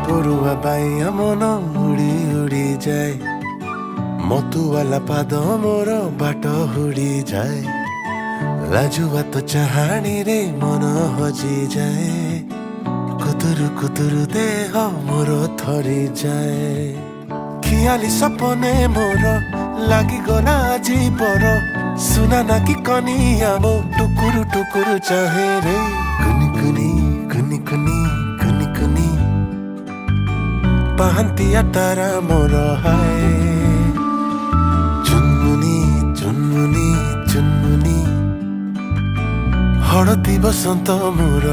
পড়ুয়া বাইয়া মন উড়ি উড়ি যায় মতুয়ালা পাদ মোর বাଟ ହୁଡି যায় লাজুয়া তো চাহাণীରେ মন হজি যায় কুতুরু কুতুরু দেহ মোর থরি যায় খিয়ালি সপনে মোর লাগিগলা আজি বড় सुना ना कि कनिया मो टुकुरु टुकुरु चाहे रे कुनी कुनी कुनी कुनी कुनी कुनी पाहंतिया तारा मोर हाय चुनमुनी चुनमुनी चुनमुनी हड़ती बसंत मोर।